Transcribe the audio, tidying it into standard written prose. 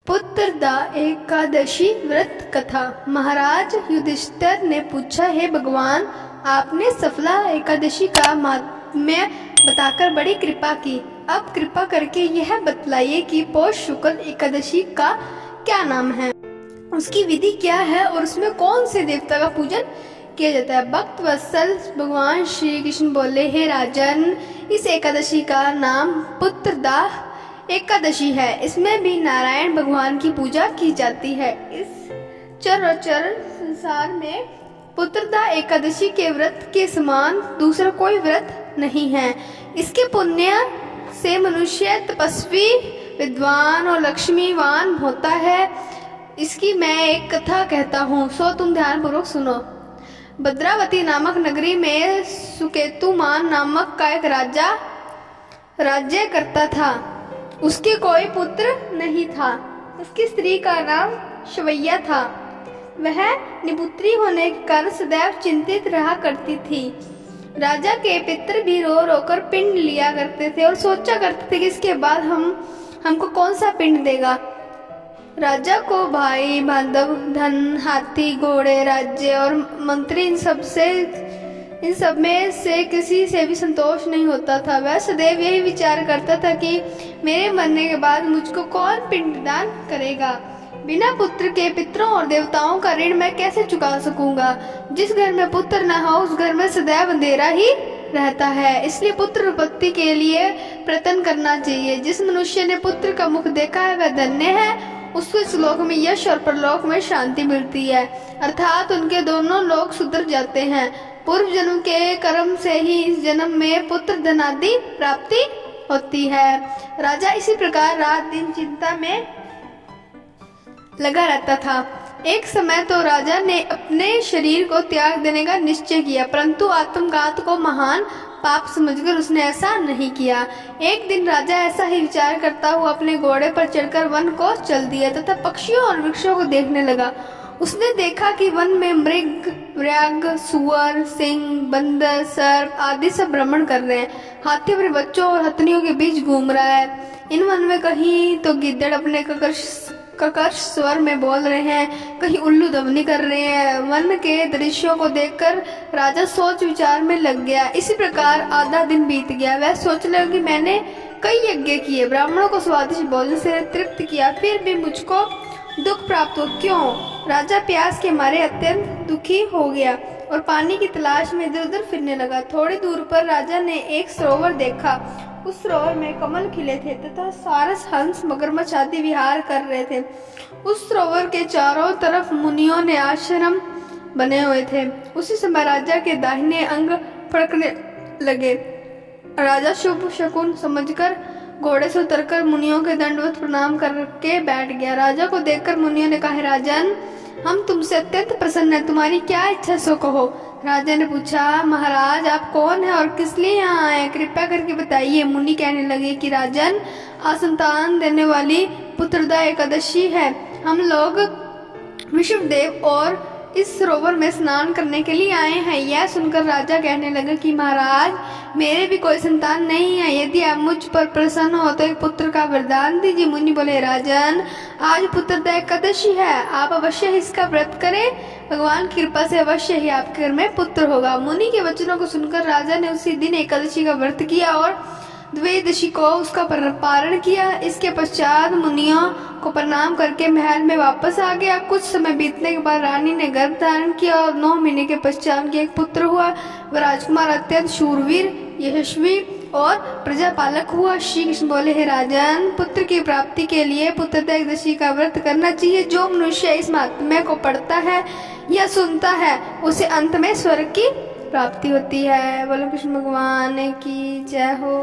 पुत्रदा एकादशी व्रत कथा। महाराज युधिष्ठिर ने पूछा, हे भगवान, आपने सफला एकादशी का महात्म्य बताकर बड़ी कृपा की। अब कृपा करके यह बतलाइए कि पौष शुक्ल एकादशी का क्या नाम है, उसकी विधि क्या है और उसमें कौन से देवता का पूजन किया जाता है। भक्त वत्सल भगवान श्री कृष्ण बोले, हे राजन, इस एकादशी का नाम पुत्रदा एकादशी है। इसमें भी नारायण भगवान की पूजा की जाती है। इस चराचर संसार में पुत्रदा एकादशी के व्रत के समान दूसरा कोई व्रत नहीं है। इसके पुण्य से मनुष्य तपस्वी, विद्वान और लक्ष्मीवान होता है। इसकी मैं एक कथा कहता हूँ, सो तुम ध्यान पूर्वक सुनो। भद्रावती नामक नगरी में सुकेतुमान नामक का एक राजा राज्य करता था। उसके कोई पुत्र नहीं था। उसकी स्त्री का नाम शवैया था। वह निपुत्री होने के कारण सदैव चिंतित रहा करती थी। राजा के पितर भी रो रो कर पिंड लिया करते थे और सोचा करते थे कि इसके बाद हमको कौन सा पिंड देगा। राजा को भाई, बांधव, धन, हाथी, घोड़े, राज्य और मंत्री इन सब में से किसी से भी संतोष नहीं होता था। वह सदैव यही विचार करता था कि मेरे मरने के बाद मुझको कौन पिंडदान करेगा। बिना पुत्र के पितरों और देवताओं का ऋण मैं कैसे चुका सकूंगा। जिस घर में पुत्र न हो उस घर में सदैव अंधेरा ही रहता है। इसलिए पुत्र उत्पत्ति के लिए प्रयत्न करना चाहिए। जिस मनुष्य ने पुत्र का मुख देखा है वह धन्य है। उसको इस लोक में यश और परलोक में शांति मिलती है, अर्थात उनके दोनों लोग सुधर जाते हैं। पूर्व जन्म के कर्म से ही इस जन्म में पुत्र धनादि प्राप्ति होती है। राजा इसी प्रकार रात दिन चिंता में लगा रहता था। एक समय तो राजा ने अपने शरीर को त्याग देने का निश्चय किया, परंतु आत्मघात को महान पाप समझकर उसने ऐसा नहीं किया। एक दिन राजा ऐसा ही विचार करता हुआ अपने घोड़े पर चढ़कर वन को चल दिया तथा पक्षियों और वृक्षों को देखने लगा। उसने देखा कि वन में मृग, व्याघ्र, सुअर, सिंह, बंदर, सर्प आदि सब भ्रमण कर रहे हैं। हाथी अपने बच्चों और हथनियों के बीच घूम रहा है। इन वन में कहीं तो गिद्दड़ अपने कर्कश स्वर में बोल रहे हैं, कहीं उल्लू ध्वनि कर रहे हैं। वन के दृश्यों को देखकर राजा सोच विचार में लग गया। इसी प्रकार आधा दिन बीत गया। वह सोचने लगा कि मैंने कई यज्ञ किए, ब्राह्मणों को स्वादिष्ट भोजन से तृप्त किया, फिर भी मुझको दुख प्राप्त हो। क्यों? राजा प्यास के मारे अत्यंत दुखी हो गया और पानी की तलाश में इधर उधर फिरने लगा। थोड़ी दूर पर राजा ने एक सरोवर देखा। उस सरोवर में कमल खिले थे तथा सारस, हंस, मगरमच्छ आदि विहार कर रहे थे। उस सरोवर के चारों तरफ मुनियों ने आश्रम बने हुए थे। उसी समय राजा के दाहिने अंग फड़कने लगे। राजा शुभ शकुन समझकर घोड़े से उतरकर मुनियों के दंडवत प्रणाम करके बैठ गया। राजा को देखकर मुनियों ने कहा, राजन, हम तुमसे अत्यंत प्रसन्न हैं, तुम्हारी क्या इच्छा सो कहो। राजा ने पूछा, महाराज, आप कौन हैं और किस लिए यहाँ आए, कृपया करके बताइए। मुनि कहने लगे कि राजन, असंतान देने वाली पुत्रदा एकादशी है। हम लोग विष्णुदेव और इस सरोवर में स्नान करने के लिए आए हैं। यह सुनकर राजा कहने लगा कि महाराज, मेरे भी कोई संतान नहीं है। यदि आप मुझ पर प्रसन्न हो तो एक पुत्र का वरदान दीजिए। मुनि बोले, राजन, आज पुत्रदा एकादशी है, आप अवश्य इसका व्रत करें। भगवान की कृपा से अवश्य ही आपके घर में पुत्र होगा। मुनि के वचनों को सुनकर राजा ने उसी दिन एकादशी का व्रत किया और द्वादशी को उसका पारण किया। इसके पश्चात मुनियों को प्रणाम करके महल में वापस आ गया। कुछ समय बीतने के बाद रानी ने गर्भ धारण किया और 9 महीने के पश्चात उनके एक पुत्र हुआ। वह राजकुमार अत्यंत शूरवीर, यशस्वी और प्रजापालक हुआ। श्री कृष्ण बोले, हे राजन, पुत्र की प्राप्ति के लिए पुत्रदा एकादशी का व्रत करना चाहिए। जो मनुष्य इस महात्म्य को पढ़ता है या सुनता है उसे अंत में स्वर्ग की प्राप्ति होती है। बोलो कृष्ण भगवान की जय हो।